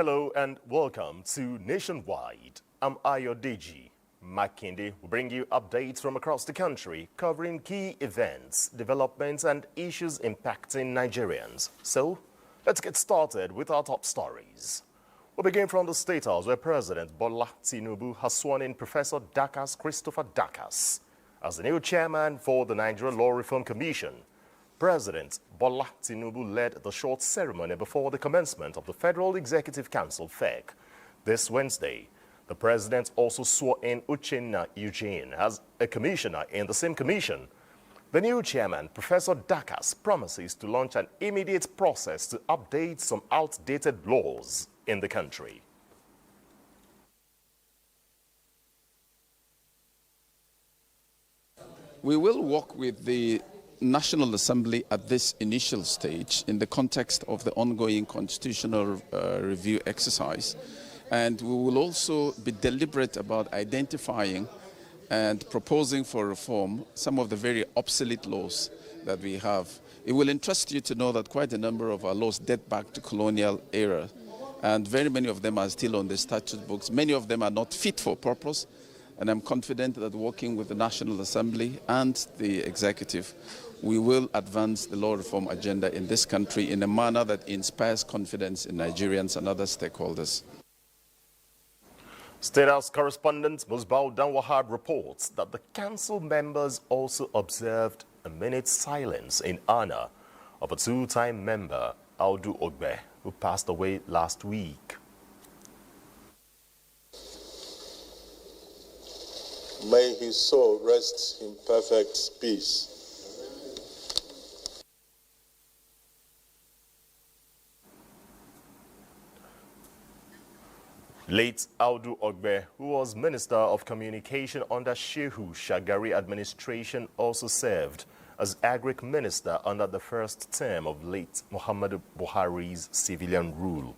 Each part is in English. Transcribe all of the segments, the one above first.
Hello and welcome to Nationwide. I'm Ayodeji Makinde. We bring you updates from across the country covering key events, developments and issues impacting Nigerians. So, let's get started with our top stories. We begin from the State House where President Bola Tinubu has sworn in Professor Christopher Dakas as the new chairman for the Nigerian Law Reform Commission. President Bola Tinubu led the short ceremony before the commencement of the Federal Executive Council FEC. This Wednesday, the president also swore in Uchenna Eugene as a commissioner in the same commission. The new chairman, Professor Dakas, promises to launch an immediate process to update some outdated laws in the country. We will work with the National Assembly at this initial stage in the context of the ongoing constitutional review exercise. And we will also be deliberate about identifying and proposing for reform some of the very obsolete laws that we have. It will interest you to know that quite a number of our laws date back to colonial era, and very many of them are still on the statute books. Many of them are not fit for purpose, and I'm confident that working with the National Assembly and the executive, we will advance the law reform agenda in this country in a manner that inspires confidence in Nigerians and other stakeholders. State House correspondent Musbao Danwahab reports that the council members also observed a minute's silence in honor of a two-time member, Audu Ogbe, who passed away last week. May his soul rest in perfect peace. Late Audu Ogbe, who was Minister of Communication under Shehu Shagari administration, also served as Agric Minister under the first term of late Muhammadu Buhari's civilian rule.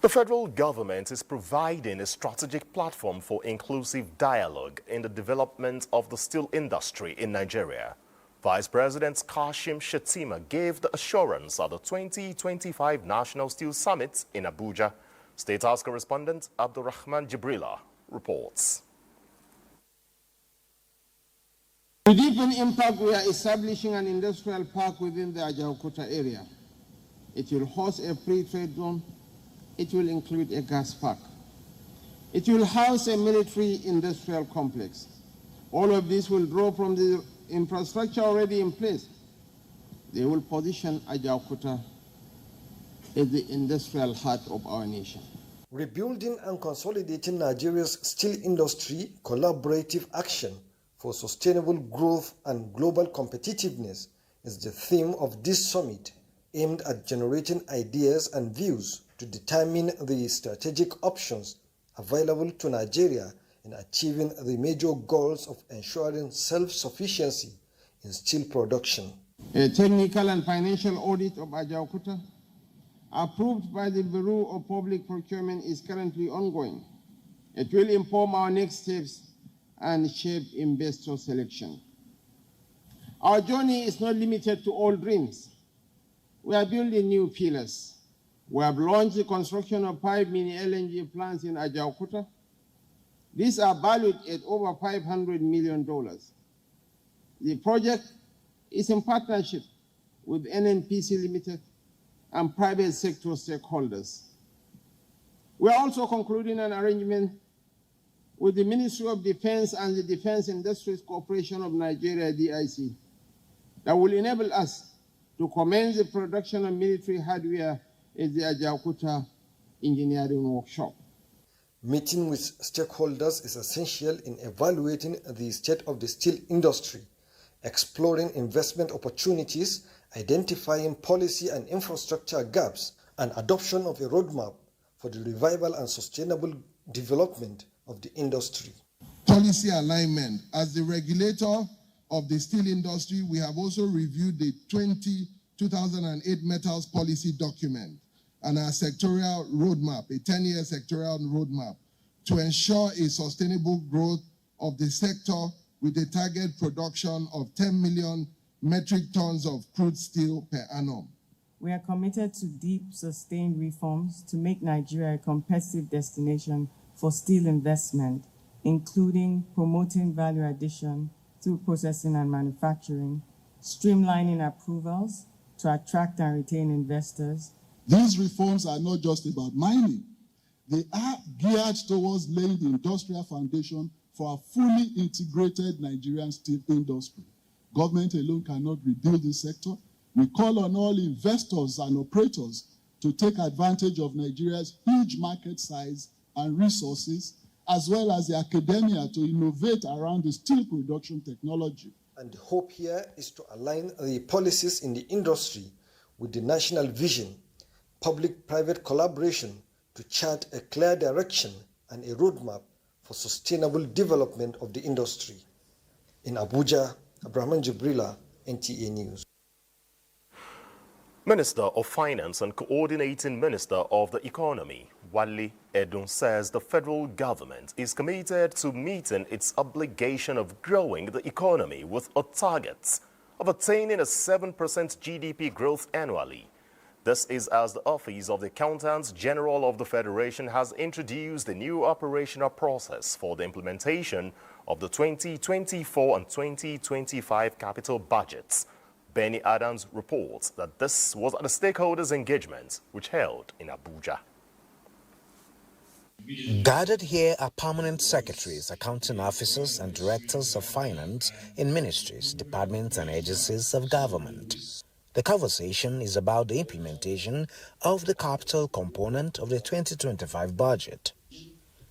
The federal government is providing a strategic platform for inclusive dialogue in the development of the steel industry in Nigeria. Vice President Kashim Shettima gave the assurance at the 2025 National Steel Summit in Abuja. State House correspondent Abdurrahman Jibrila reports. To deepen impact, we are establishing an industrial park within the Ajaokuta area. It will host a free trade zone. It will include a gas park. It will house a military industrial complex. All of this will draw from the infrastructure already in place. They will position Ajaokuta as the industrial heart of our nation. Rebuilding and consolidating Nigeria's steel industry, collaborative action for sustainable growth and global competitiveness is the theme of this summit, aimed at generating ideas and views to determine the strategic options available to Nigeria in achieving the major goals of ensuring self-sufficiency in steel production. A technical and financial audit of Ajaokuta, approved by the Bureau of Public Procurement, is currently ongoing. It will inform our next steps and shape investor selection. Our journey is not limited to old dreams. We are building new pillars. We have launched the construction of 5 mini LNG plants in Ajaokuta. These are valued at over $500 million. The project is in partnership with NNPC Limited and private sector stakeholders. We are also concluding an arrangement with the Ministry of Defense and the Defense Industries Corporation of Nigeria, DIC, that will enable us to commence the production of military hardware at the Ajaokuta Engineering Workshop. Meeting with stakeholders is essential in evaluating the state of the steel industry, exploring investment opportunities, identifying policy and infrastructure gaps, and adoption of a roadmap for the revival and sustainable development of the industry. Policy alignment. As the regulator of the steel industry, we have also reviewed the 2008 Metals Policy Document and our sectorial roadmap, a 10-year sectorial roadmap, to ensure a sustainable growth of the sector with a target production of 10 million metric tons of crude steel per annum. We are committed to deep, sustained reforms to make Nigeria a competitive destination for steel investment, including promoting value addition through processing and manufacturing, streamlining approvals to attract and retain investors. These reforms are not just about mining. They are geared towards laying the industrial foundation for a fully integrated Nigerian steel industry. Government alone cannot rebuild this sector. We call on all investors and operators to take advantage of Nigeria's huge market size and resources, as well as the academia to innovate around the steel production technology. And the hope here is to align the policies in the industry with the national vision, public-private collaboration to chart a clear direction and a roadmap for sustainable development of the industry. In Abuja, Abraham Jibrila, NTA News. Minister of Finance and Coordinating Minister of the Economy, Wale Edun, says the federal government is committed to meeting its obligation of growing the economy with a target of attaining a 7% GDP growth annually. This is as the Office of the Accountant General of the Federation has introduced a new operational process for the implementation of the 2024 and 2025 capital budgets. Benny Adams reports that this was at a stakeholders' engagement which held in Abuja. Gathered here are permanent secretaries, accounting officers and directors of finance in ministries, departments and agencies of government. The conversation is about the implementation of the capital component of the 2025 budget.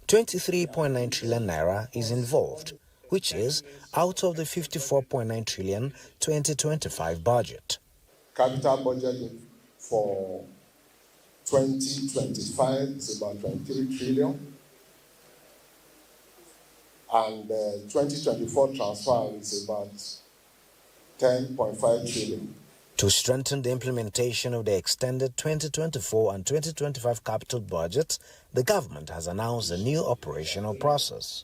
23.9 trillion naira is involved, which is out of the 54.9 trillion 2025 budget. Capital budget for 2025 is about 23 trillion. And 2024 transfer is about 10.5 trillion. To strengthen the implementation of the extended 2024 and 2025 capital budget, the government has announced a new operational process.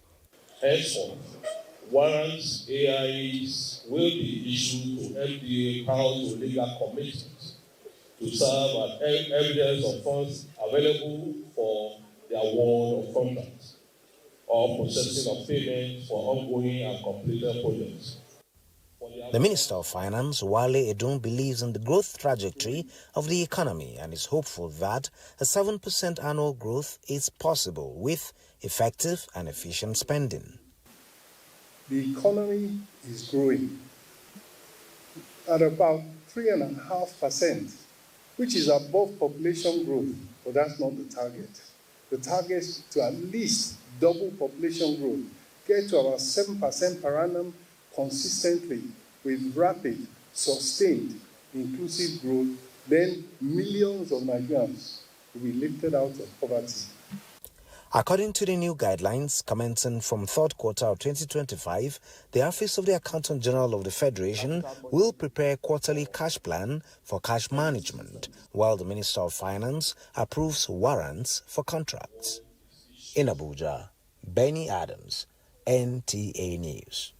Henceforth, warrants AIs will be issued to FDA bound to legal commitments to serve as evidence of funds available for the award of contracts or processing of payments for ongoing and completed projects. The Minister of Finance, Wale Edun, believes in the growth trajectory of the economy and is hopeful that a 7% annual growth is possible with effective and efficient spending. The economy is growing at about 3.5%, which is above population growth, but that's not the target. The target is to at least double population growth, get to about 7% per annum consistently with rapid, sustained, inclusive growth, then millions of Nigerians will be lifted out of poverty. According to the new guidelines, commencing from third quarter of 2025, the Office of the Accountant General of the Federation will prepare a quarterly cash plan for cash management, while the Minister of Finance approves warrants for contracts. In Abuja, Benny Adams, NTA News.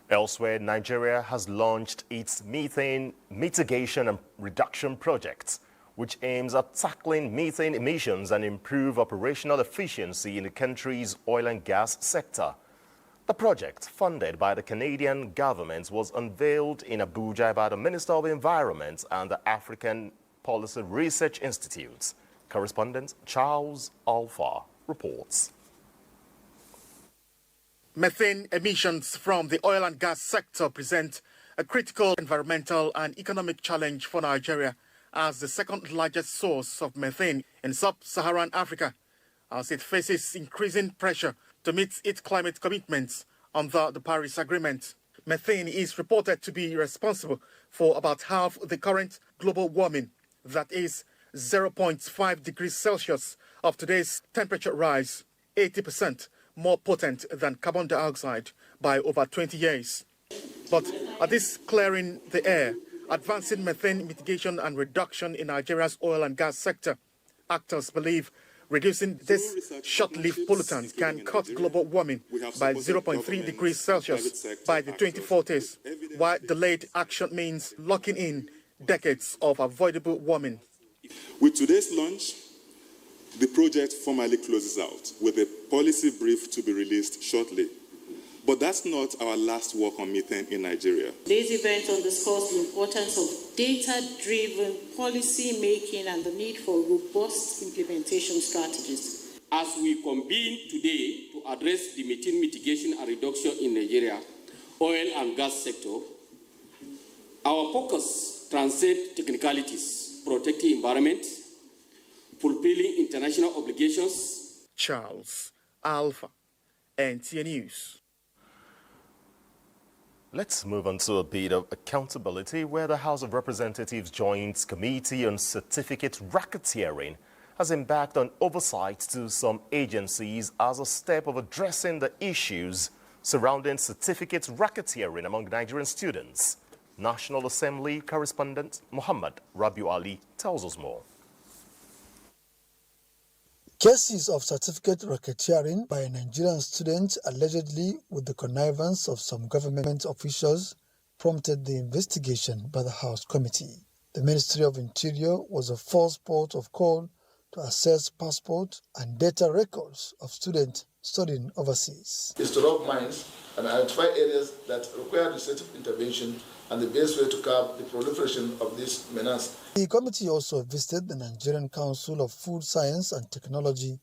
Elsewhere, Nigeria has launched its methane mitigation and reduction project, which aims at tackling methane emissions and improve operational efficiency in the country's oil and gas sector. The project, funded by the Canadian government, was unveiled in Abuja by the Minister of Environment and the African Policy Research Institute. Correspondent Charles Alpha reports. Methane emissions from the oil and gas sector present a critical environmental and economic challenge for Nigeria as the second largest source of methane in sub-Saharan Africa, as it faces increasing pressure to meet its climate commitments under the Paris Agreement. Methane is reported to be responsible for about half the current global warming, that is 0.5 degrees Celsius of today's temperature rise, 80% more potent than carbon dioxide by over 20 years. But at this clearing the air, advancing methane mitigation and reduction in Nigeria's oil and gas sector, actors believe reducing this short-lived pollutant can cut global warming by 0.3 degrees Celsius by the 2040s, while delayed action means locking in decades of avoidable warming. With today's launch, the project formally closes out with a policy brief to be released shortly. But that's not our last work on methane in Nigeria. Today's event underscores the importance of data-driven policy making and the need for robust implementation strategies. As we convene today to address the methane mitigation and reduction in Nigeria oil and gas sector, our focus transcends technicalities, protecting environment, fulfilling international obligations. Charles Alpha, NTA News. Let's move on to a bit of accountability, where the House of Representatives Joint Committee on Certificate Racketeering has embarked on oversight to some agencies as a step of addressing the issues surrounding certificate racketeering among Nigerian students. National Assembly correspondent Muhammad Rabiu Ali tells us more. Cases of certificate racketeering by Nigerian students, allegedly with the connivance of some government officials, prompted the investigation by the House Committee. The Ministry of Interior was a first port of call to assess passport and data records of students studying overseas. Is to rub minds and identify areas that require legislative intervention and the best way to curb the proliferation of this menace. The committee also visited the Nigerian Council of Food Science and Technology,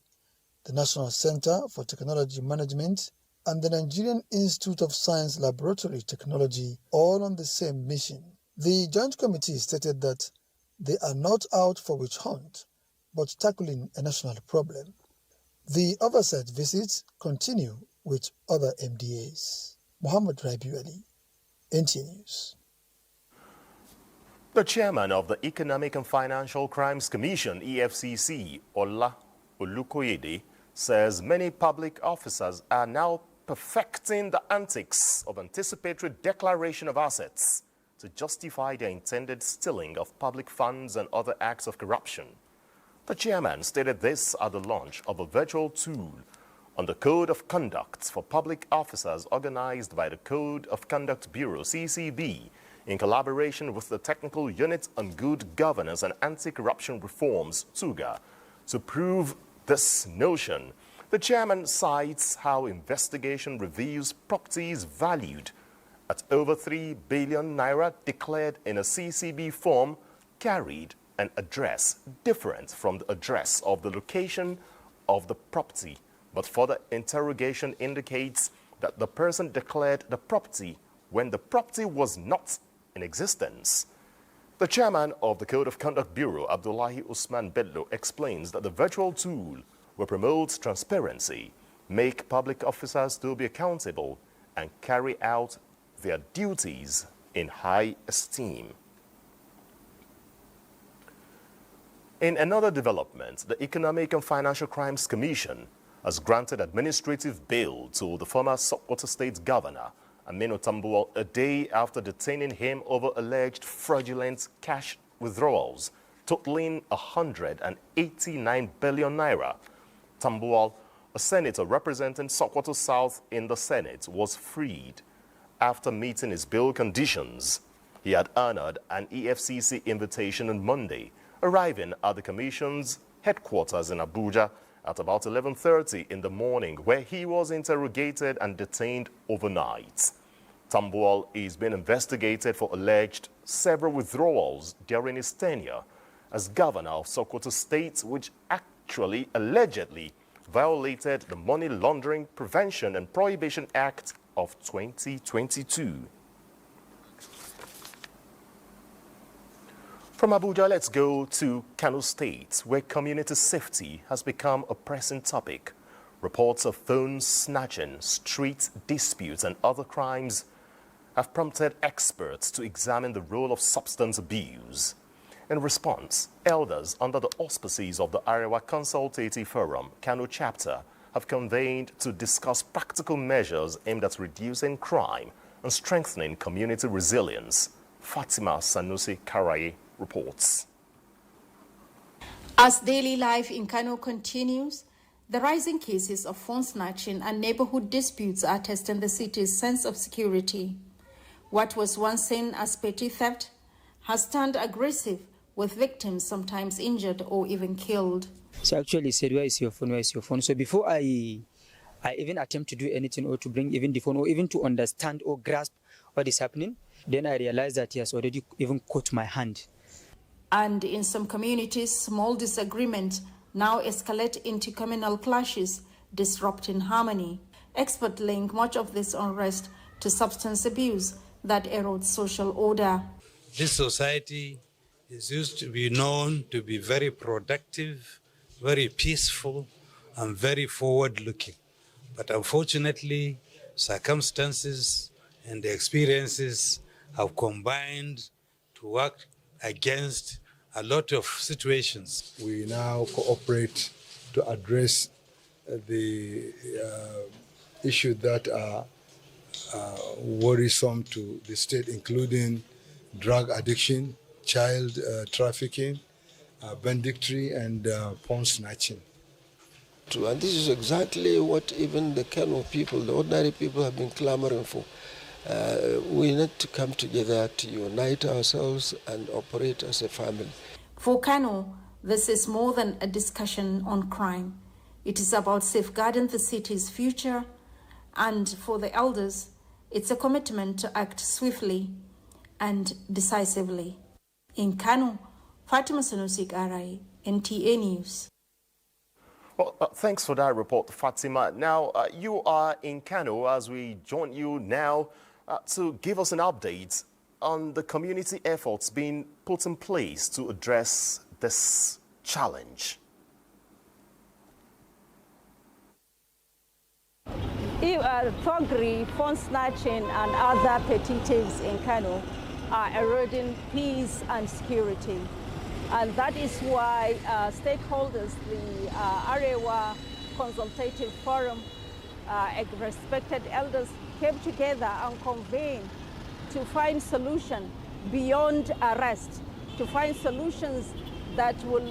the National Center for Technology Management, and the Nigerian Institute of Science Laboratory Technology, all on the same mission. The Joint Committee stated that they are not out for witch hunt, but tackling a national problem. The oversight visits continue with other MDAs. Muhammad Rabiu Ali, NTA News. The chairman of the Economic and Financial Crimes Commission, EFCC, Ola Olukoyede, says many public officers are now perfecting the antics of anticipatory declaration of assets to justify their intended stealing of public funds and other acts of corruption. The chairman stated this at the launch of a virtual tool on the Code of Conduct for Public Officers organized by the Code of Conduct Bureau, CCB, in collaboration with the Technical Unit on Good Governance and Anti-Corruption Reforms, TUGA. To prove this notion, the chairman cites how investigation reveals properties valued at over 3 billion naira declared in a CCB form carried an address different from the address of the location of the property, but further interrogation indicates that the person declared the property when the property was not in existence. The chairman of the Code of Conduct Bureau, Abdullahi Usman Bello, explains that the virtual tool will promote transparency, make public officers to be accountable, and carry out their duties in high esteem. In another development, the Economic and Financial Crimes Commission has granted administrative bail to the former Sokoto State Governor, Aminu Tambuwal, a day after detaining him over alleged fraudulent cash withdrawals totaling 189 billion naira. Tambuwal, a senator representing Sokoto South in the Senate, was freed after meeting his bail conditions. He had honored an EFCC invitation on Monday, arriving at the Commission's headquarters in Abuja at about 11:30 in the morning, where he was interrogated and detained overnight. Tambuwal is being investigated for alleged several withdrawals during his tenure as governor of Sokoto State, which actually allegedly violated the Money Laundering Prevention and Prohibition Act of 2022. From Abuja, let's go to Kano State, where community safety has become a pressing topic. Reports of phone snatching, street disputes, and other crimes have prompted experts to examine the role of substance abuse. In response, elders under the auspices of the Arewa Consultative Forum, Kano chapter, have convened to discuss practical measures aimed at reducing crime and strengthening community resilience. Fatima Sanusi Karaye reports. As daily life in Kano continues, the rising cases of phone snatching and neighborhood disputes are testing the city's sense of security. What was once seen as petty theft has turned aggressive, with victims sometimes injured or even killed. She actually said, "Where is your phone? Where is your phone?" So before I even attempt to do anything or to bring even the phone or even to understand or grasp what is happening, then I realized that he has already even caught my hand. And in some communities, small disagreements now escalate into communal clashes, disrupting harmony. Experts link much of this unrest to substance abuse that erodes social order. This society is used to be known to be very productive, very peaceful, and very forward-looking. But unfortunately, circumstances and the experiences have combined to work against a lot of situations. We now cooperate to address the issues that are worrisome to the state, including drug addiction, child trafficking, banditry, and phone snatching. And this is exactly what even the Kano people, the ordinary people, have been clamoring for. We need to come together to unite ourselves and operate as a family. For Kano, this is more than a discussion on crime. It is about safeguarding the city's future, and for the elders, it's a commitment to act swiftly and decisively. In Kano, Fatima Sanusi Arai, NTA News. Well, thanks for that report, Fatima. Now, you are in Kano as we join you now to give us an update on the community efforts being put in place to address this challenge. Thuggery, phone snatching, and other petty thieves in Kano are eroding peace and security. And that is why stakeholders, the Arewa Consultative Forum, respected elders came together and convened to find solutions beyond arrest, to find solutions that will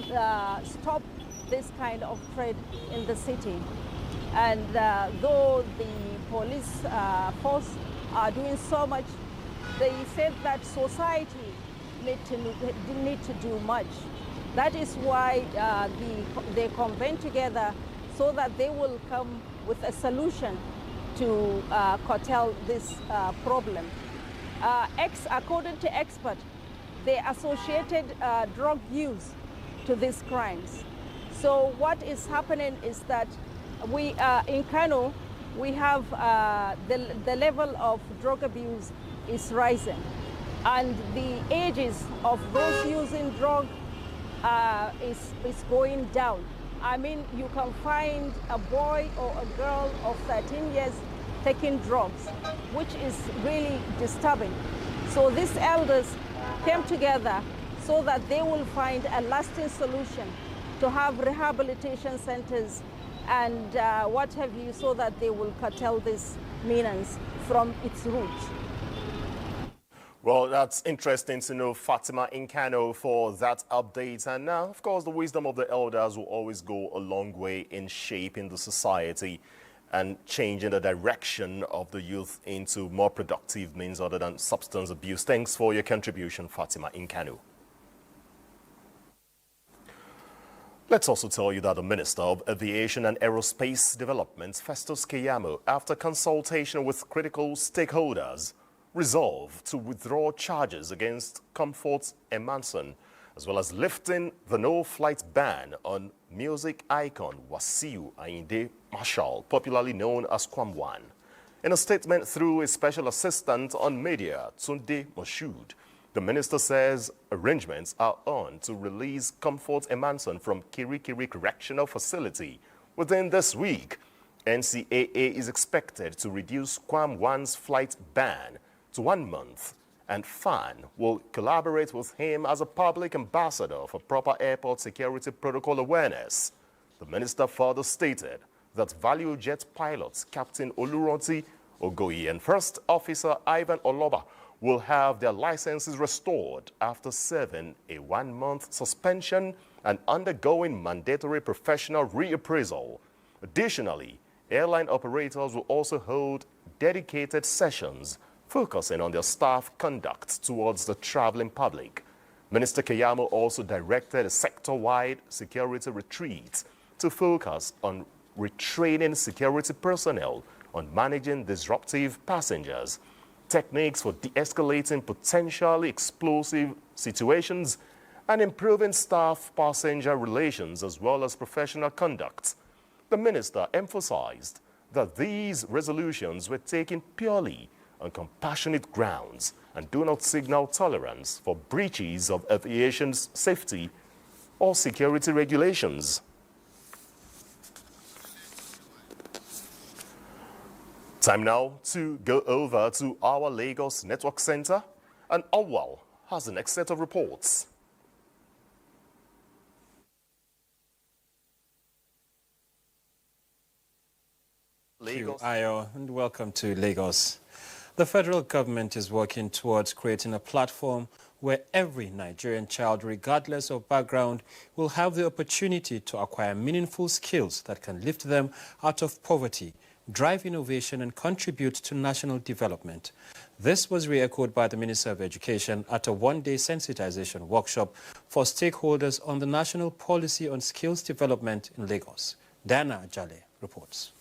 stop this kind of trade in the city. And though the police force are doing so much, they said that society need to do much. That is why they convene together so that they will come with a solution to curtail this problem. According to experts, they associated drug use to these crimes. So what is happening is that we in Kano, we have the level of drug abuse is rising, and the ages of those using drug is going down. I mean, you can find a boy or a girl of 13 years taking drugs, which is really disturbing. So these elders came together so that they will find a lasting solution to have rehabilitation centers and what have you, so that they will curtail this menace from its roots. Well, that's interesting to know, Fatima in Kano, for that update. And now, of course, the wisdom of the elders will always go a long way in shaping the society and changing the direction of the youth into more productive means other than substance abuse. Thanks for your contribution, Fatima in Kano. Let's also tell you that the Minister of Aviation and Aerospace Development, Festus Keyamo, after consultation with critical stakeholders, resolved to withdraw charges against Comfort Emanson, as well as lifting the no-flight ban on music icon Wasiu Ayinde Marshall, popularly known as Kwamwan. In a statement through a special assistant on media, Tunde Moshood, the minister says arrangements are on to release Comfort Emanson from Kirikiri Correctional Facility within this week. NCAA is expected to reduce Kwamwan's flight ban to 1 month, and FAN will collaborate with him as a public ambassador for proper airport security protocol awareness. The minister further stated that Value Jet pilots Captain Oluranti Ogoyi and First Officer Ivan Oloba will have their licenses restored after serving a 1-month suspension and undergoing mandatory professional reappraisal. Additionally, airline operators will also hold dedicated sessions focusing on their staff conduct towards the traveling public. Minister Keyamo also directed a sector-wide security retreat to focus on retraining security personnel on managing disruptive passengers, techniques for de-escalating potentially explosive situations, and improving staff-passenger relations as well as professional conduct. The minister emphasized that these resolutions were taken purely on compassionate grounds and do not signal tolerance for breaches of aviation's safety or security regulations. Time now to go over to our Lagos Network Center, and Awal has the next set of reports. Thank you, Ayo, and welcome to Lagos. The federal government is working towards creating a platform where every Nigerian child, regardless of background, will have the opportunity to acquire meaningful skills that can lift them out of poverty, drive innovation, and contribute to national development. This was re-echoed by the Minister of Education at a one-day sensitization workshop for stakeholders on the National Policy on Skills Development in Lagos. Diana Ajale reports.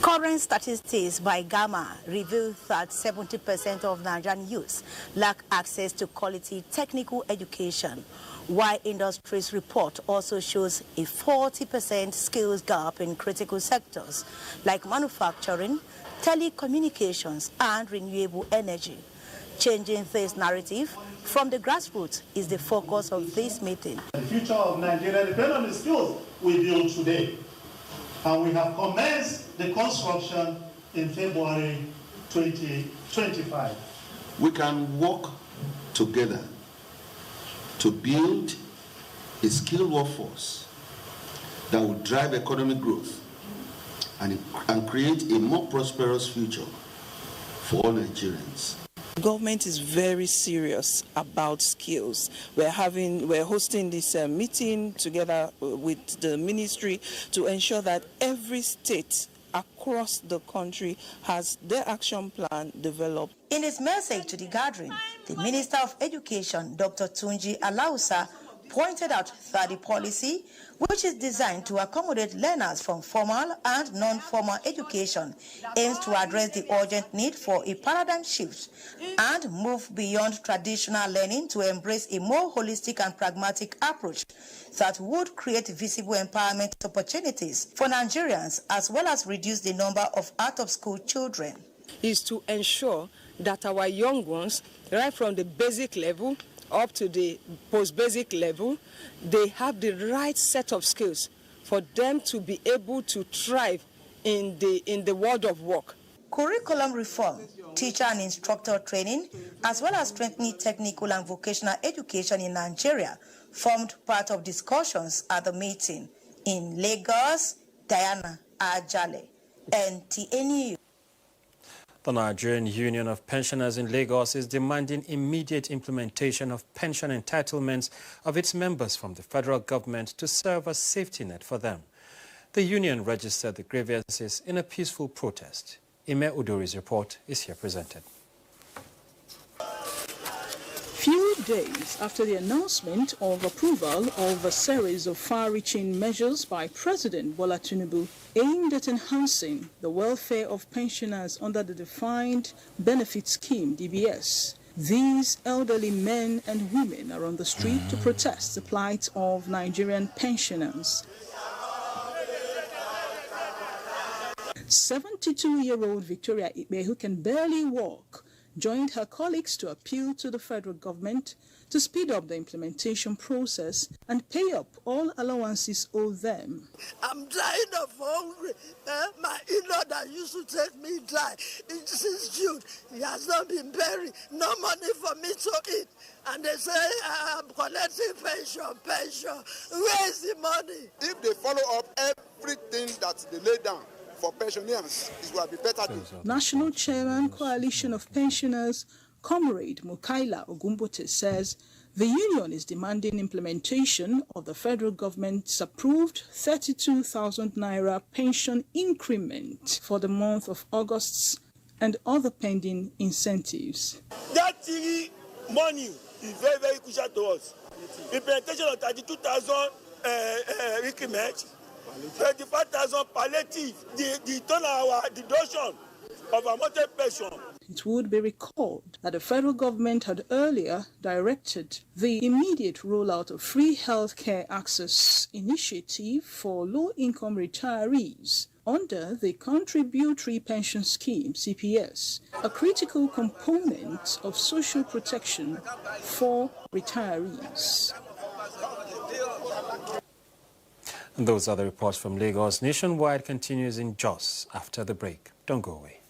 Current statistics by Gamma reveal that 70% of Nigerian youths lack access to quality technical education, while industry's report also shows a 40% skills gap in critical sectors like manufacturing, telecommunications, and renewable energy. Changing this narrative from the grassroots is the focus of this meeting. The future of Nigeria depends on the skills we build today. And we have commenced the construction in February 2025. We can work together to build a skilled workforce that will drive economic growth and create a more prosperous future for all Nigerians. The government is very serious about skills. We're hosting this meeting together with the ministry to ensure that every state across the country has their action plan developed. In his message to the gathering, the Minister of Education, Dr. Tunji Alausa, pointed out that the policy, which is designed to accommodate learners from formal and non-formal education, aims to address the urgent need for a paradigm shift and move beyond traditional learning to embrace a more holistic and pragmatic approach that would create visible empowerment opportunities for Nigerians as well as reduce the number of out-of-school children. Is to ensure that our young ones, right from the basic level up to the post-basic level, they have the right set of skills for them to be able to thrive in the world of work. Curriculum reform, teacher and instructor training, as well as strengthening technical and vocational education in Nigeria formed part of discussions at the meeting. In Lagos, Diana Ajale, NTA. The Nigerian Union of Pensioners in Lagos is demanding immediate implementation of pension entitlements of its members from the federal government to serve as safety net for them. The union registered the grievances in a peaceful protest. Ime Udori's report is here presented. Few days after the announcement of approval of a series of far-reaching measures by President Bola Tinubu aimed at enhancing the welfare of pensioners under the Defined Benefit Scheme, DBS, these elderly men and women are on the street to protest the plight of Nigerian pensioners. 72-year-old Victoria Ibe, who can barely walk, joined her colleagues to appeal to the federal government to speed up the implementation process and pay up all allowances owed them. I'm dying of hunger. My in-law that used to take me dry since June, he has not been buried. No money for me to eat. And they say I'm collecting pension. Where is the money? If they follow up everything that they lay down for pensioners, it will be better. National Chairman, Coalition of Pensioners, Comrade Mukaila Ogumbote says the union is demanding implementation of the federal government's approved 32,000 naira pension increment for the month of August and other pending incentives. That money is very, very crucial to us. Implementation of 32,000 increment, 25,000 palliative, the turn-hour deduction of a monthly pension. It would be recalled that the federal government had earlier directed the immediate rollout of free healthcare access initiative for low-income retirees under the Contributory Pension Scheme, CPS, a critical component of social protection for retirees. And those are the reports from Lagos. Nationwide continues in Jos after the break. Don't go away.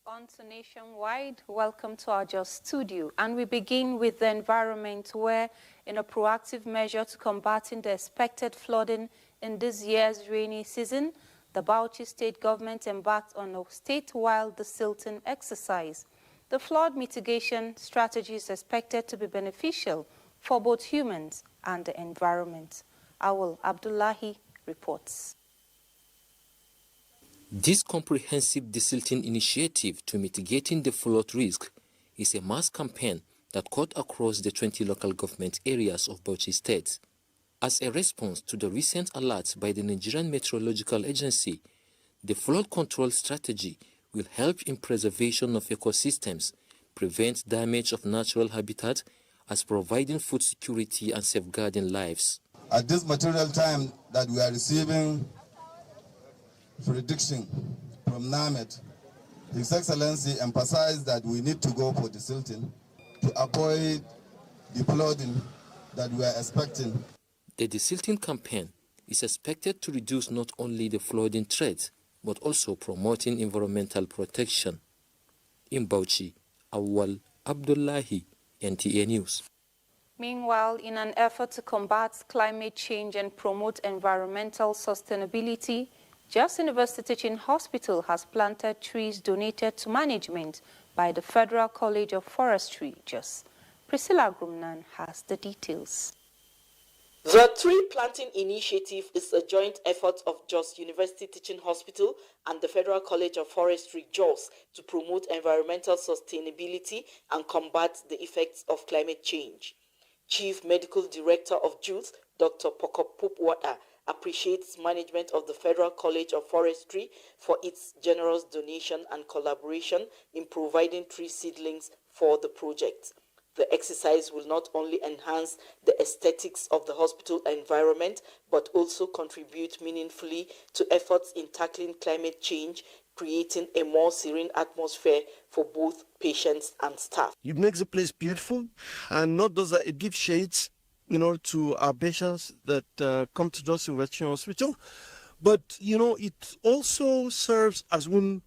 On to Nationwide, welcome to our Jos studio. And we begin with the environment where, in a proactive measure to combating the expected flooding in this year's rainy season, the Bauchi state government embarked on a statewide desilting exercise. The flood mitigation strategy is expected to be beneficial for both humans and the environment. Awul Abdullahi reports. This comprehensive desilting initiative to mitigating the flood risk is a mass campaign that cut across the 20 local government areas of Bauchi State. As a response to the recent alerts by the Nigerian Meteorological Agency, the flood control strategy will help in preservation of ecosystems, prevent damage of natural habitat, as providing food security and safeguarding lives. At this material time that we are receiving prediction from NAMED, His Excellency emphasized that we need to go for desilting to avoid the flooding that we are expecting. The desilting campaign is expected to reduce not only the flooding threat, but also promoting environmental protection. In Bauchi, Awal Abdullahi, NTA News. Meanwhile, in an effort to combat climate change and promote environmental sustainability, Jos University Teaching Hospital has planted trees donated to management by the Federal College of Forestry, Jos. Priscilla Grumnan has the details. The tree planting initiative is a joint effort of Jos University Teaching Hospital and the Federal College of Forestry, Jos, to promote environmental sustainability and combat the effects of climate change. Chief Medical Director of JUTH, Dr. Pokopupwata, appreciates management of the Federal College of Forestry for its generous donation and collaboration in providing tree seedlings for the project. The exercise will not only enhance the aesthetics of the hospital environment, but also contribute meaningfully to efforts in tackling climate change, creating a more serene atmosphere for both patients and staff. It makes the place beautiful, and not those that it gives shades, to our patients that come to Jos University Hospital. But, it also serves as wind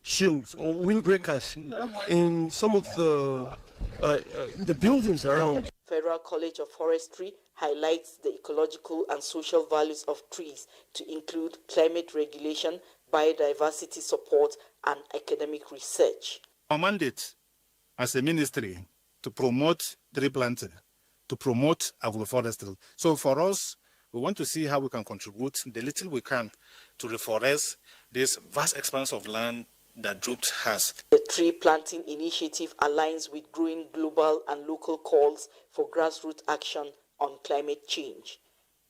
shields or windbreakers in some of the buildings around. Federal College of Forestry highlights the ecological and social values of trees to include climate regulation, biodiversity support, and academic research. Our mandate as a ministry to promote tree planting, to promote agroforestry. So for us, we want to see how we can contribute the little we can to reforest this vast expanse of land that JUTH has. The tree planting initiative aligns with growing global and local calls for grassroots action on climate change.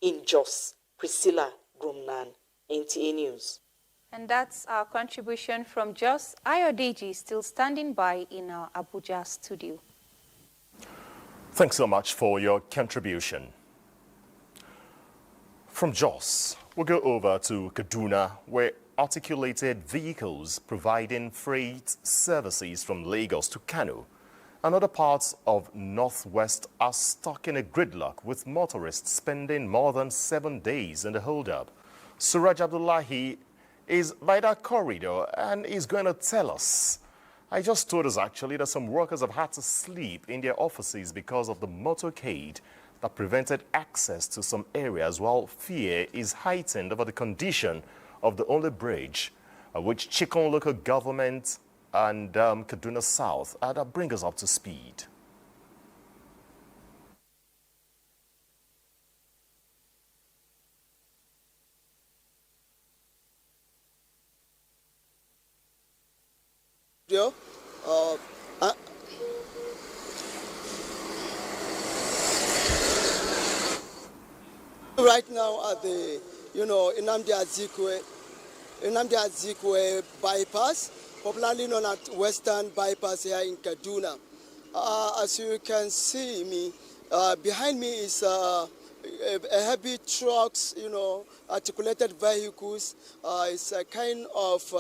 In Jos, Priscilla Grumnan, NTA News. And that's our contribution from Jos. Ayodeji still standing by in our Abuja studio. Thanks so much for your contribution. From Jos, we'll go over to Kaduna, where articulated vehicles providing freight services from Lagos to Kano and other parts of Northwest are stuck in a gridlock, with motorists spending more than 7 days in the holdup. Suraj Abdullahi is by that corridor and is going to tell us. I just told us actually that some workers have had to sleep in their offices because of the motorcade that prevented access to some areas, while fear is heightened over the condition of the only bridge, which Chikon local government and Kaduna South that bring us up to speed. Right now at the, Nnamdi Azikiwe bypass, popularly known as Western Bypass here in Kaduna. As you can see me, behind me is heavy trucks, articulated vehicles. It's a kind of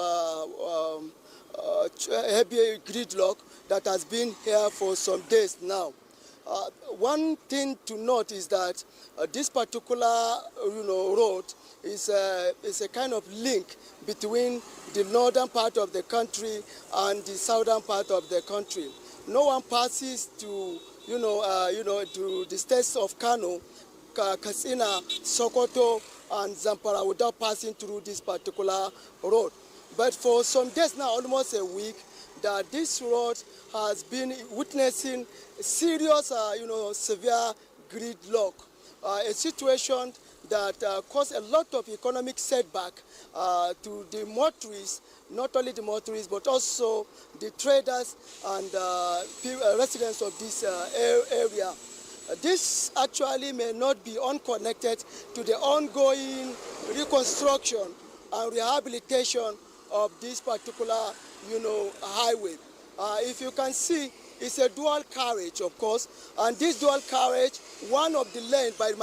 heavy gridlock that has been here for some days now. One thing to note is that this particular road is a kind of link between the northern part of the country and the southern part of the country. No one passes to to the states of Kano, Katsina, Sokoto, and Zamfara without passing through this particular road. But for some days now, almost a week, that this road has been witnessing serious, severe gridlock, a situation that caused a lot of economic setback to the motorists, not only the motorists, but also the traders and residents of this area. This actually may not be unconnected to the ongoing reconstruction and rehabilitation of this particular, highway. If you can see, it's a dual carriage, of course, and this dual carriage, one of the lane by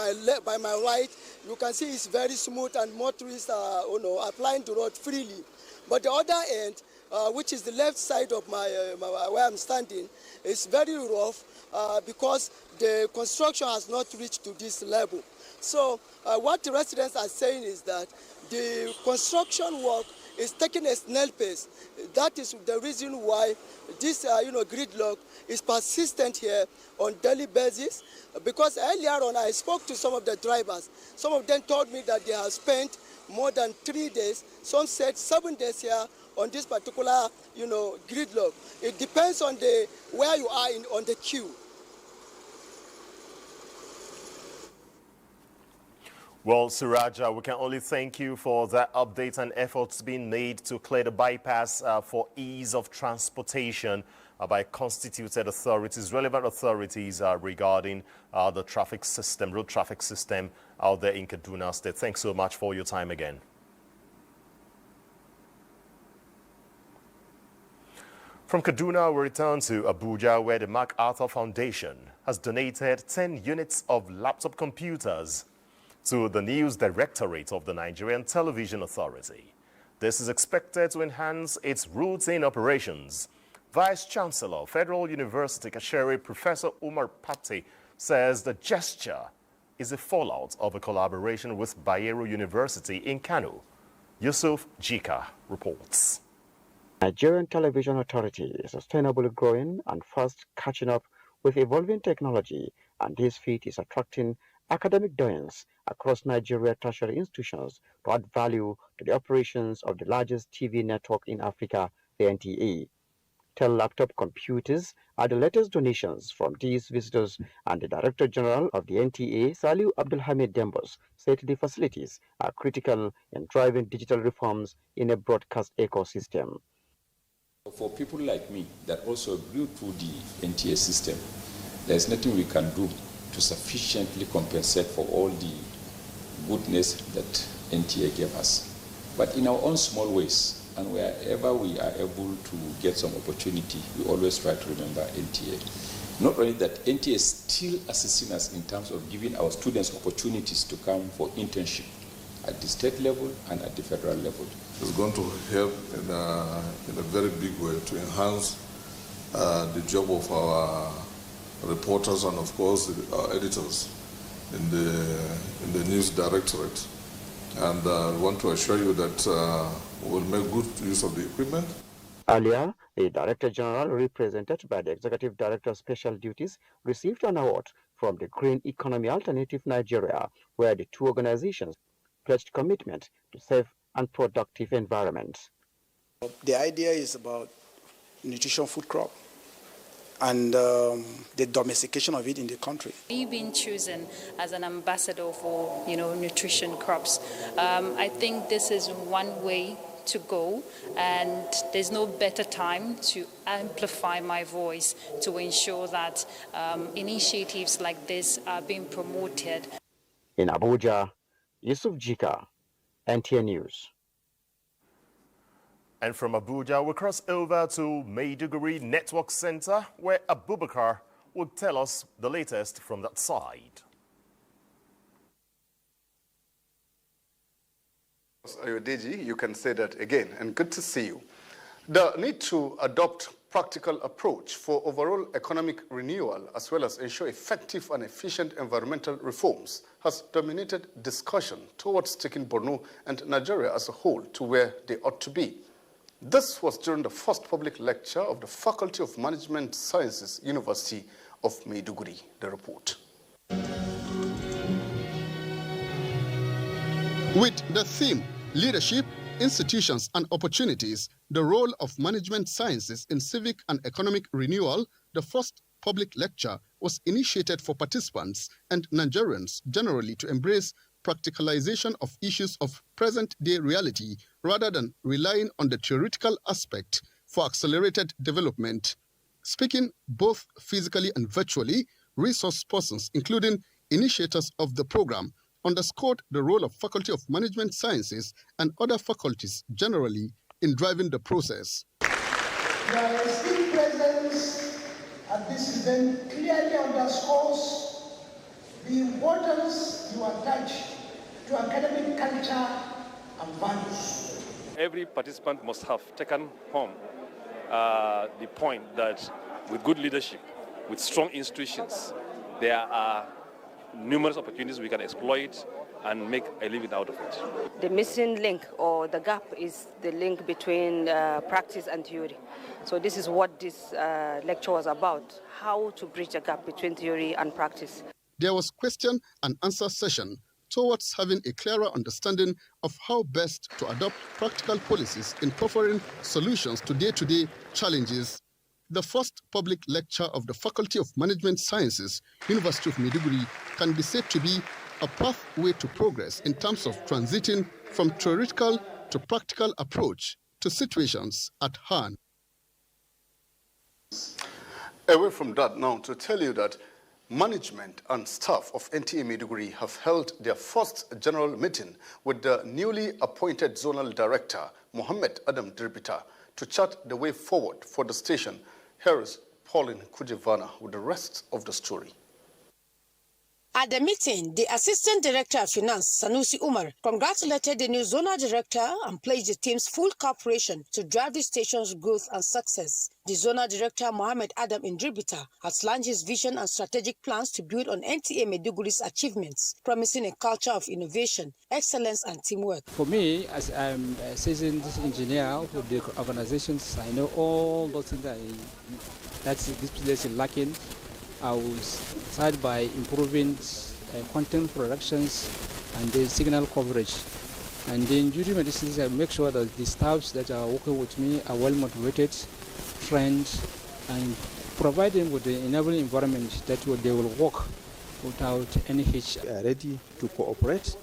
my right, you can see it's very smooth and motorists are, applying the road freely. But the other end, which is the left side of where I'm standing, is very rough because the construction has not reached to this level. So what the residents are saying is that the construction work is taking a snail pace. That is the reason why this gridlock is persistent here on daily basis. Because earlier on, I spoke to some of the drivers. Some of them told me that they have spent more than 3 days. Some said 7 days here on this particular, gridlock. It depends on where you are on the queue. Well, Suraja, we can only thank you for that update and efforts being made to clear the bypass for ease of transportation by constituted authorities, relevant authorities regarding the traffic system, road traffic system out there in Kaduna State. Thanks so much for your time again. From Kaduna, we return to Abuja, where the MacArthur Foundation has donated 10 units of laptop computers to the News Directorate of the Nigerian Television Authority. This is expected to enhance its routine operations. Vice-Chancellor, Federal University Kashere, Professor Umar Patti, says the gesture is a fallout of a collaboration with Bayero University in Kano. Yusuf Jika reports. Nigerian Television Authority is sustainably growing and fast catching up with evolving technology, and this feat is attracting academic doyens across Nigeria tertiary institutions to add value to the operations of the largest TV network in Africa, the NTA. 10 laptop computers are the latest donations from these visitors, and the Director General of the NTA, Saliu Abdulhamid Dembos, said the facilities are critical in driving digital reforms in a broadcast ecosystem. For people like me that also grew through the NTA system, there's nothing we can do to sufficiently compensate for all the goodness that NTA gave us. But in our own small ways, and wherever we are able to get some opportunity, we always try to remember NTA. Not only that, NTA is still assisting us in terms of giving our students opportunities to come for internship at the state level and at the federal level. It's going to help in a very big way to enhance the job of our reporters and, of course, our editors in the news directorate. And I want to assure you that we will make good use of the equipment. Earlier, the Director General, represented by the Executive Director of Special Duties, received an award from the Green Economy Alternative Nigeria, where the two organizations pledged commitment to safe and productive environments. The idea is about nutrition food crop and the domestication of it in the country. We've been chosen as an ambassador for, nutrition crops. I think this is one way to go, and there's no better time to amplify my voice to ensure that initiatives like this are being promoted. In Abuja, Yusuf Jika, NTN News. And from Abuja, we cross over to Maiduguri Network Center, where Abubakar will tell us the latest from that side. Ayodeji, you can say that again, and good to see you. The need to adopt practical approach for overall economic renewal as well as ensure effective and efficient environmental reforms has dominated discussion towards taking Borno and Nigeria as a whole to where they ought to be. This was during the first public lecture of the Faculty of Management Sciences, University of Maiduguri. The report. With the theme, Leadership, Institutions and Opportunities, the Role of Management Sciences in Civic and Economic Renewal, the first public lecture was initiated for participants and Nigerians generally to embrace practicalization of issues of present-day reality rather than relying on the theoretical aspect for accelerated development. Speaking both physically and virtually, resource persons, including initiators of the program, underscored the role of Faculty of Management Sciences and other faculties generally in driving the process. Your esteemed presence at this event clearly underscores the importance you attach to academic culture and values. Every participant must have taken home the point that with good leadership, with strong institutions, there are numerous opportunities we can exploit and make a living out of it. The missing link or the gap is the link between practice and theory. So this is what this lecture was about, how to bridge the gap between theory and practice. There was question and answer session towards having a clearer understanding of how best to adopt practical policies in offering solutions to day-to-day challenges. The first public lecture of the Faculty of Management Sciences, University of Maiduguri, can be said to be a pathway to progress in terms of transiting from theoretical to practical approach to situations at hand. Away from that now, to tell you that management and staff of NTA Maiduguri have held their first general meeting with the newly appointed zonal director, Mohammed Adam Dirbita, to chart the way forward for the station. Here is Pauline Kujevana with the rest of the story. At the meeting, the Assistant Director of Finance, Sanusi Umar, congratulated the new zonal director and pledged the team's full cooperation to drive the station's growth and success. The zonal director, Mohammed Adam Indribita, has launched his vision and strategic plans to build on NTA Maiduguri's achievements, promising a culture of innovation, excellence, and teamwork. For me, as I'm a seasoned engineer with the organizations, I know all those things that this place is lacking. I will start by improving content productions and the signal coverage. And then during my decisions, I make sure that the staffs that are working with me are well motivated, trained, and provide them with the enabling environment that they will work without any hitch. We are ready to cooperate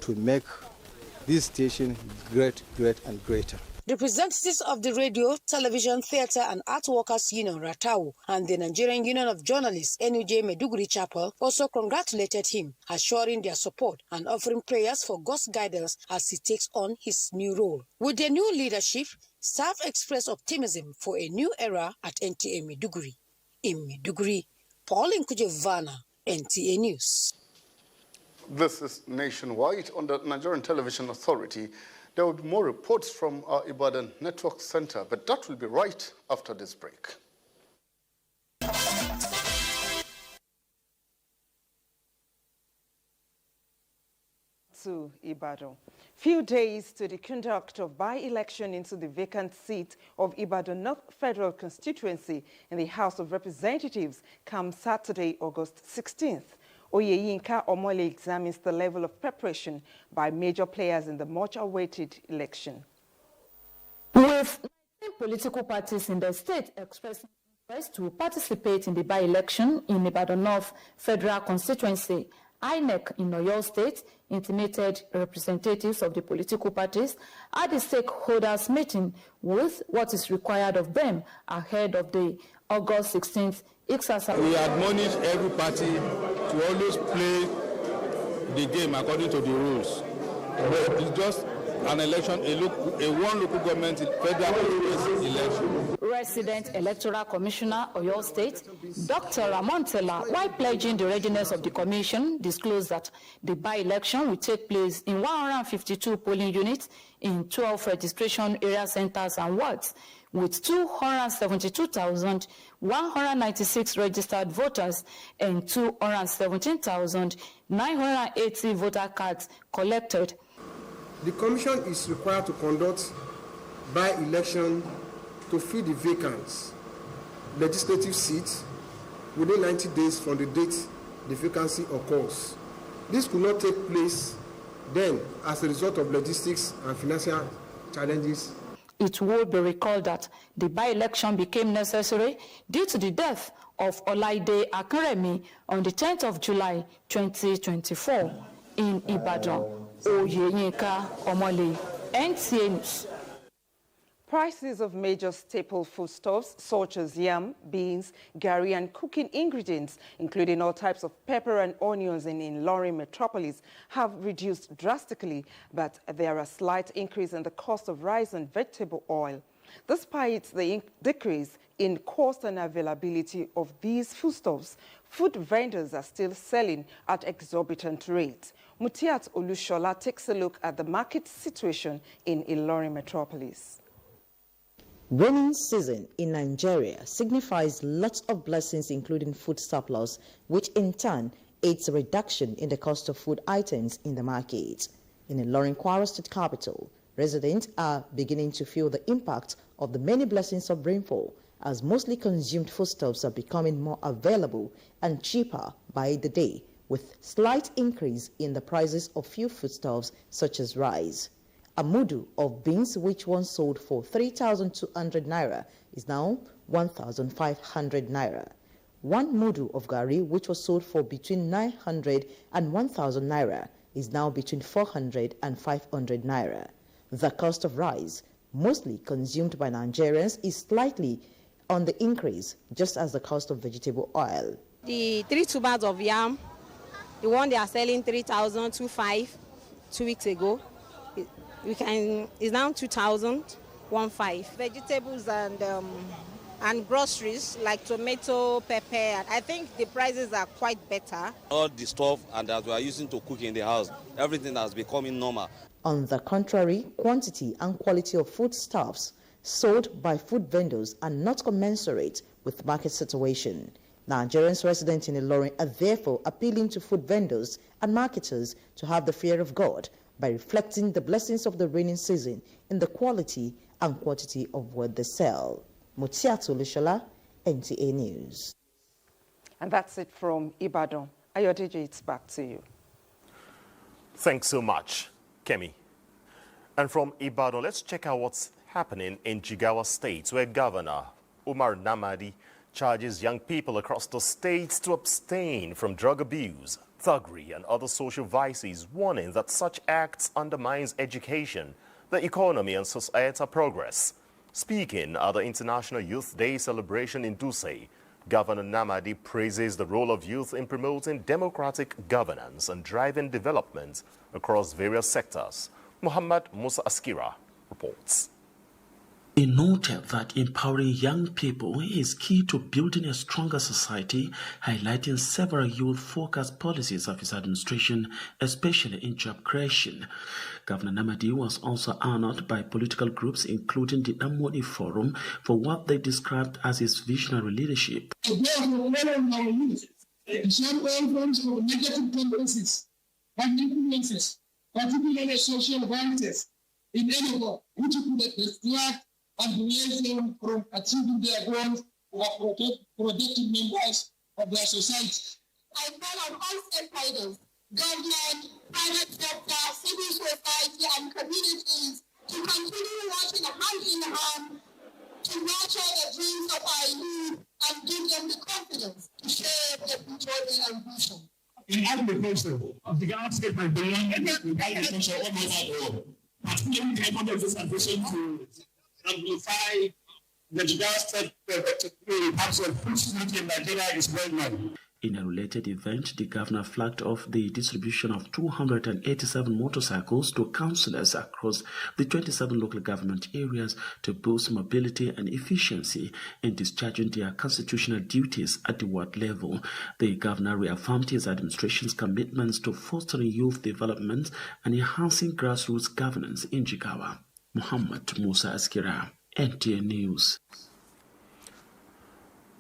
to make this station great, and greater. Representatives of the Radio, Television, Theatre and Art Workers Union, Ratau, and the Nigerian Union of Journalists, NUJ Maiduguri Chapel, also congratulated him, assuring their support and offering prayers for God's guidance as he takes on his new role. With their new leadership, staff expressed optimism for a new era at NTA Maiduguri. In Maiduguri, Pauline Kujevana, NTA News. This is Nationwide on the Nigerian Television Authority. There will be more reports from our Ibadan Network Center, but that will be right after this break. To Ibadan. Few days to the conduct of by-election into the vacant seat of Ibadan North Federal Constituency in the House of Representatives come Saturday, August 16th. Oyeyinka Omole examines the level of preparation by major players in the much-awaited election. With 19 political parties in the state expressing interest to participate in the by-election in Ibadan North Federal Constituency, INEC in Oyo State intimated representatives of the political parties at the stakeholders meeting with what is required of them ahead of the August 16th exercise. We admonish every party to always play the game according to the rules. It's just an election, a one local government federal election. Resident Electoral Commissioner Oyo State, Dr. Ramontela, while pledging the readiness of the commission, disclosed that the by-election will take place in 152 polling units in 12 registration area centers and wards, with 272,196 registered voters and 217,980 voter cards collected. The Commission is required to conduct by-election to fill the vacant legislative seats within 90 days from the date the vacancy occurs. This could not take place then as a result of logistics and financial challenges. It will be recalled that the by-election became necessary due to the death of Olaide Akinremi on the 10th of July 2024 in Ibadan. Oyeyinka Omole, NTA News. Prices of major staple foodstuffs such as yam, beans, garri and cooking ingredients, including all types of pepper and onions in Ilorin metropolis, have reduced drastically, but there are slight increase in the cost of rice and vegetable oil. Despite the decrease in cost and availability of these foodstuffs, food vendors are still selling at exorbitant rates. Mutiat Olushola takes a look at the market situation in Ilorin metropolis. Rainy season in Nigeria signifies lots of blessings, including food surplus, which in turn aids a reduction in the cost of food items in the market. In Ilorin, Kwara State capital, residents are beginning to feel the impact of the many blessings of rainfall, as mostly consumed foodstuffs are becoming more available and cheaper by the day, with slight increase in the prices of few foodstuffs such as rice. A mudu of beans, which once sold for 3,200 naira, is now 1,500 naira. One mudu of garri, which was sold for between 900 and 1,000 naira, is now between 400 and 500 naira. The cost of rice, mostly consumed by Nigerians, is slightly on the increase, just as the cost of vegetable oil. The 3 tubers of yam, the one they are selling 3,250 2 weeks ago, is now 2,150. Vegetables and groceries like tomato, pepper, I think the prices are quite better. All the stuff and that we are using to cook in the house, everything has becoming normal. On the contrary, quantity and quality of foodstuffs sold by food vendors are not commensurate with market situation. Nigerians residents in Ilorin are therefore appealing to food vendors and marketers to have the fear of God by reflecting the blessings of the rainy season in the quality and quantity of what they sell. Mutiatu Lishala, NTA News. And that's it from Ibadan. Ayodeji, it's back to you. Thanks so much, Kemi. And from Ibadan, let's check out what's happening in Jigawa State, where Governor Umar Namadi charges young people across the state to abstain from drug abuse, thuggery and other social vices, warning that such acts undermines education, the economy and societal progress. Speaking at the International Youth Day celebration in Dusai, Governor Namadi praises the role of youth in promoting democratic governance and driving development across various sectors. Muhammad Musa Askira reports. He noted that empowering young people is key to building a stronger society, highlighting several youth-focused policies of his administration, especially in job creation. Governor Namadi was also honored by political groups, including the Amodi Forum, for what they described as his visionary leadership. Forms of negative tendencies and influences, particularly social violence, in any way, which could distract and prevent them from achieving their goals or productive members of their society. I call on all stakeholders, government, private sector, civil society, and communities to continue working hand in hand to nurture the dreams of our youth and give them the confidence to share their future and ambition. in agriculture of the Ghana state and beyond agriculture all over the world, particularly the economic ambition to amplify the Ghana state in terms of food security in Nigeria is well known. In a related event, the governor flagged off the distribution of 287 motorcycles to councillors across the 27 local government areas to boost mobility and efficiency in discharging their constitutional duties at the ward level. The governor reaffirmed his administration's commitments to fostering youth development and enhancing grassroots governance in Jigawa. Muhammad Musa Askira, NTA News.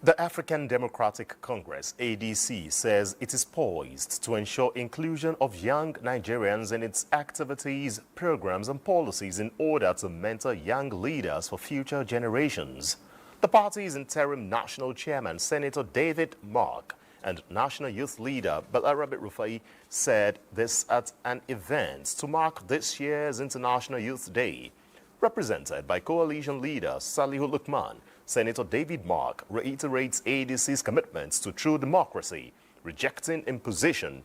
The African Democratic Congress, ADC, says it is poised to ensure inclusion of young Nigerians in its activities, programs and policies in order to mentor young leaders for future generations. The party's interim national chairman, Senator David Mark, and national youth leader Balarabe Rufai said this at an event to mark this year's International Youth Day. Represented by coalition leader Salihu Lukman, Senator David Mark reiterates ADC's commitments to true democracy, rejecting imposition,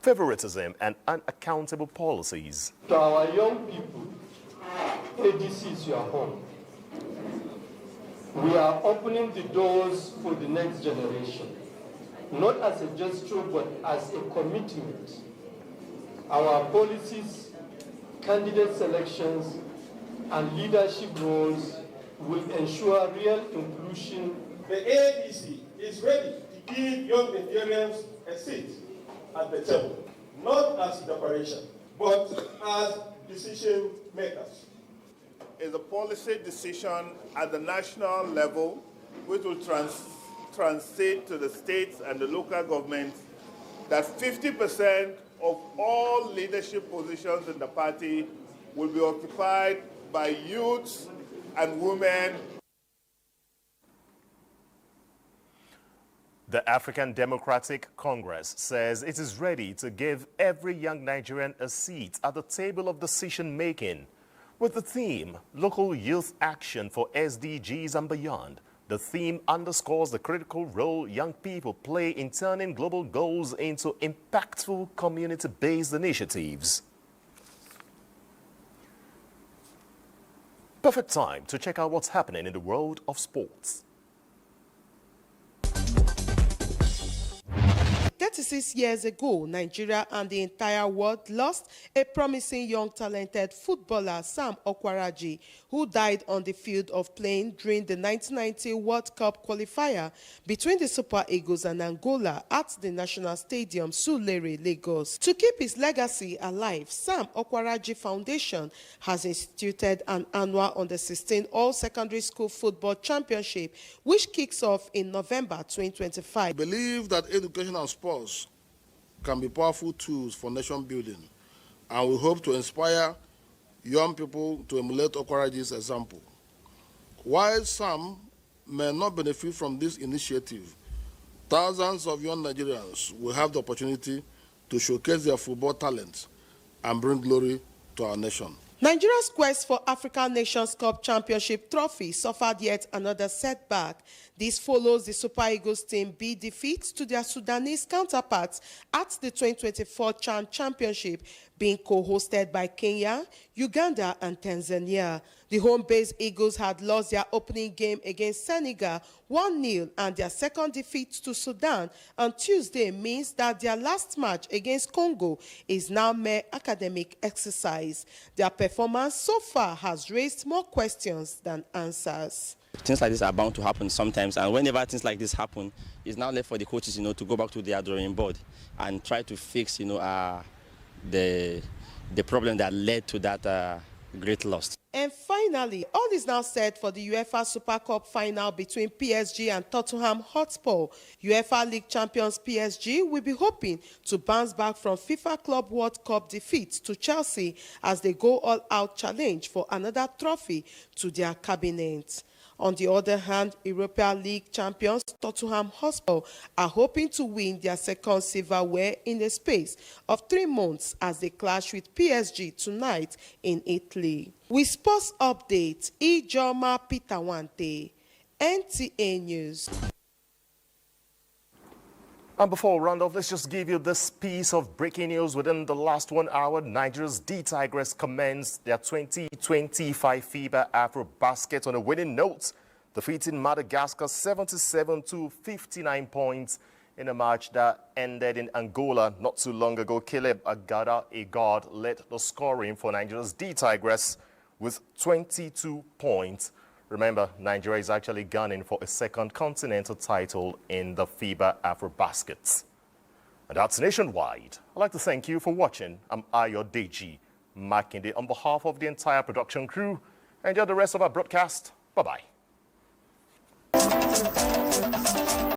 favoritism, and unaccountable policies. To our young people, ADC is your home. We are opening the doors for the next generation, not as a gesture, but as a commitment. Our policies, candidate selections, and leadership roles will ensure real inclusion. The ADC is ready to give young Nigerians a seat at the table, not as decoration, but as decision makers. It's a policy decision at the national level which will translate to the states and the local governments that 50% of all leadership positions in the party will be occupied by youths and women. The African Democratic Congress says it is ready to give every young Nigerian a seat at the table of decision-making. With the theme, Local Youth Action for SDGs and Beyond, the theme underscores the critical role young people play in turning global goals into impactful community-based initiatives. Perfect time to check out what's happening in the world of sports. 36 years ago, Nigeria and the entire world lost a promising young talented footballer, Sam Okwaraji, who died on the field of play during the 1990 World Cup qualifier between the Super Eagles and Angola at the National Stadium, Surulere, Lagos. To keep his legacy alive, Sam Okwaraji Foundation has instituted an annual under-16 All-Secondary School Football Championship, which kicks off in November 2025. I believe that education and sports can be powerful tools for nation building, and we hope to inspire young people to emulate Okwaraji's example. While some may not benefit from this initiative, thousands of young Nigerians will have the opportunity to showcase their football talents and bring glory to our nation. Nigeria's quest for African Nations Cup Championship trophy suffered yet another setback. This follows the Super Eagles team B defeat to their Sudanese counterparts at the 2024 CHAN Championship, being co-hosted by Kenya, Uganda, and Tanzania. The home-based Eagles had lost their opening game against Senegal 1-0, and their second defeat to Sudan on Tuesday means that their last match against Congo is now mere academic exercise. Their performance so far has raised more questions than answers. Things like this are bound to happen sometimes, and whenever things like this happen, it's now left for the coaches, to go back to their drawing board and try to fix, the problem that led to that great loss. And finally, all is now set for the UEFA Super Cup final between PSG and Tottenham Hotspur. UEFA League champions PSG will be hoping to bounce back from FIFA Club World Cup defeat to Chelsea as they go all-out challenge for another trophy to their cabinet. On the other hand, Europa League champions Tottenham Hotspur are hoping to win their second silverware in the space of 3 months as they clash with PSG tonight in Italy. With sports updates, Ijoma Pitawante, NTA News. And before we round off, let's just give you this piece of breaking news. Within the last 1 hour, Nigeria's D-Tigress commenced their 2025 FIBA Afro Basket on a winning note, defeating Madagascar 77 to 59 points in a match that ended in Angola not too long ago. Caleb Agada, a guard, led the scoring for Nigeria's D-Tigress with 22 points. Remember, Nigeria is actually gunning for a second continental title in the FIBA Afro-Baskets. And that's nationwide. I'd like to thank you for watching. I'm Ayodeji Makinde. On behalf of the entire production crew, enjoy the rest of our broadcast. Bye-bye.